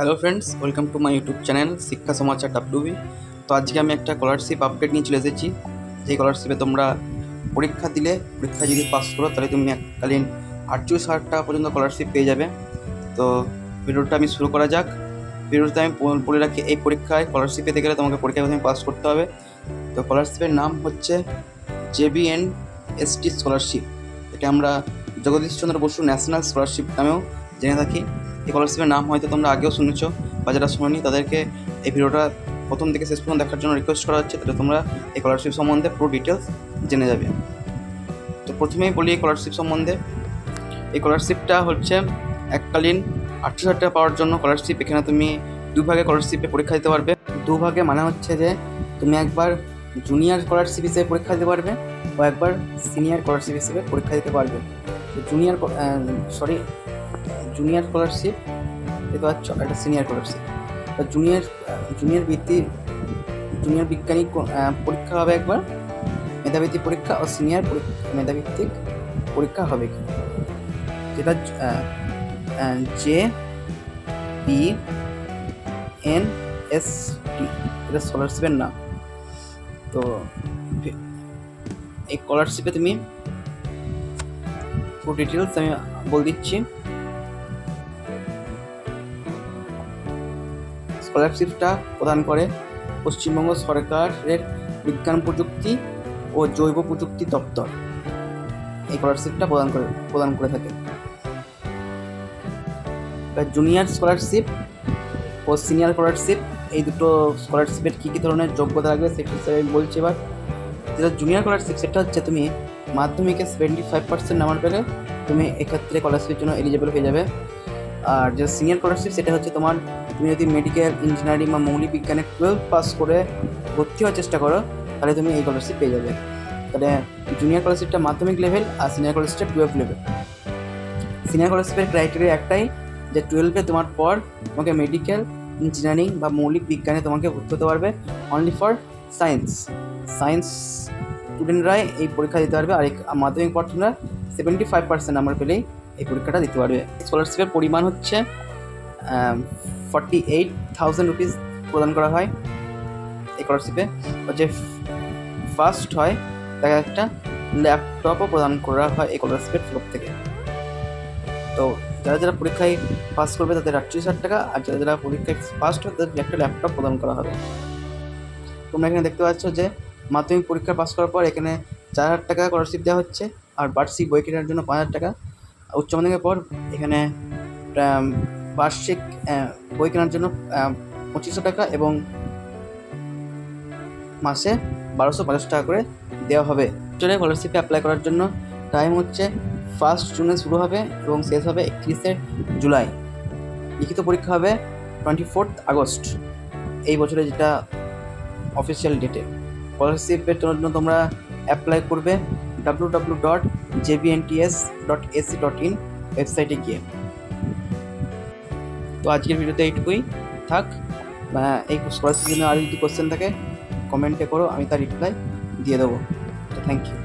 Hello friends, welcome to my YouTube channel শিক্ষা সমাচার WB. তো আজকে আমি একটা স্কলারশিপ আপডেট নিয়ে চলে এসেছি। যে স্কলারশিপে তোমরা পরীক্ষা দিলে, পরীক্ষা যদি পাস করো তাহলে তুমি এককালীন 48,000 টাকা পর্যন্ত স্কলারশিপ পেয়ে যাবে। তো ভিডিওটা আমি শুরু করা যাক। ভিডিওতে আমি বলে রাখি, এই পরীক্ষায় স্কলারশিপ পেতে গেলে তোমাকে পরীক্ষায় প্রথমে পাস করতে হবে। তো স্কলারশিপের নাম হচ্ছে JBNST স্কলারশিপ। এটা আমরা জগদীশচন্দ্র বসু ন্যাশনাল স্কলারশিপ নামেও জেনে থাকি। এই স্কলারশিপের নাম হয়তো তোমরা আগেও শুনেছ, বা যারা শোনোনি তাদেরকে এই ভিডিওটা প্রথম থেকে শেষ পর্যন্ত দেখার জন্য রিকোয়েস্ট করা হচ্ছে, তাহলে তোমরা এই স্কলারশিপ সম্বন্ধে পুরো ডিটেলস জেনে যাবে। তো প্রথমেই বলি এই স্কলারশিপ সম্বন্ধে। এই স্কলারশিপটা হচ্ছে এককালীন 48,000 টাকা পাওয়ার জন্য স্কলারশিপ। এখানে তুমি দুভাগে স্কলারশিপে পরীক্ষা দিতে পারবে। দুভাগে মানে হচ্ছে যে তুমি একবার জুনিয়র স্কলারশিপ হিসেবে পরীক্ষা দিতে পারবে ও একবার সিনিয়র স্কলারশিপ হিসেবে পরীক্ষা দিতে পারবে। জুনিয়র স্কলারশিপ এটা হচ্ছে একটা সিনিয়র স্কলারশিপ। জুনিয়র বিজ্ঞানী পরীক্ষা হবে একবার, মেধাবৃত্তি পরীক্ষা, ও সিনিয়র মেধাভিত্তিক পরীক্ষা হবে। যেটা JBNST এটা স্কলারশিপের নাম। তো এই স্কলারশিপে তুমি পুরো ডিটেলস আমি বলে দিচ্ছি। স্কলারশিপটা প্রদান করে পশ্চিমবঙ্গ সরকারের বিজ্ঞান প্রযুক্তি ও জৈব প্রযুক্তি দপ্তর। এই স্কলারশিপটা প্রদান করে থাকে। জুনিয়র স্কলারশিপ ও সিনিয়র স্কলারশিপ, এই দুটো স্কলারশিপের কী কী ধরনের যোগ্যতা লাগবে সেটা হিসাবে আমি বলছি। এবার যেটা জুনিয়র স্কলারশিপ, সেটা হচ্ছে তুমি মাধ্যমিকে 75% নাম্বার পেলে তুমি এক্ষেত্রে স্কলারশিপের জন্য এলিজিবল হয়ে যাবে। আর যে সিনিয়র স্কলারশিপ, সেটা হচ্ছে তুমি যদি মেডিকেল, ইঞ্জিনিয়ারিং বা মৌলিক বিজ্ঞানে 12 পাস করে ভর্তি হওয়ার চেষ্টা করো, তাহলে তুমি এই স্কলারশিপ পেয়ে যাবে। তাহলে জুনিয়র স্কলারশিপটা মাধ্যমিক লেভেল আর সিনিয়র স্কলারশিপটা 12 লেভেল। সিনিয়র স্কলারশিপের ক্রাইটেরিয়া একটাই, যে 12-এ তোমার পর তোমাকে মেডিকেল, ইঞ্জিনিয়ারিং বা মৌলিক বিজ্ঞানে তোমাকে ভর্তি হতে পারবে। অনলি ফর সায়েন্স স্টুডেন্টরাই এই পরীক্ষা দিতে পারবে। আর মাধ্যমিক পর তোমরা 75% নাম্বার পেলেই এই পরীক্ষাটা দিতে পারবে। স্কলারশিপের পরিমাণ হচ্ছে 48,000 রুপিস প্রদান করা হয়। এই স্কলারশিপে যে ফার্স্ট হয় তাকে একটা ল্যাপটপও প্রদান করা হয় এই স্কলারশিপের তরফ থেকে। তো যারা পরীক্ষায় পাস করবে তাদের 38,000 টাকা, আর যারা পরীক্ষায় ফার্স্ট হয় তাদের একটা ল্যাপটপ প্রদান করা হবে। তোমরা এখানে দেখতে পাচ্ছ যে মাধ্যমিক পরীক্ষা পাস করার পর এখানে 4,000 টাকা স্কলারশিপ দেওয়া হচ্ছে, আর বার্ষিক বই কেনার জন্য 5,000 টাকা। উচ্চ মাধ্যমিকের পর এখানে বার্ষিক বই কেনার জন্য 2,500 টাকা এবং মাসে 1,250 টাকা করে দেওয়া হবে। স্কলারশিপে অ্যাপ্লাই করার জন্য টাইম হচ্ছে 1 জুনে শুরু হবে এবং শেষ হবে 31 জুলাই। লিখিত পরীক্ষা হবে 24 আগস্ট এই বছরে, যেটা অফিসিয়াল ডেটে। স্কলারশিপের জন্য তোমরা অ্যাপ্লাই করবে www.jbnts.ac.in ওয়েবসাইটে গিয়ে। তো আজকের ভিডিওতে এইটুকুই থাক। এই স্কলারশিপের জন্য আর যদি কোশ্চেন থাকে কমেন্টে করো, আমি তার রিপ্লাই দিয়ে দেবো। তো থ্যাংক ইউ।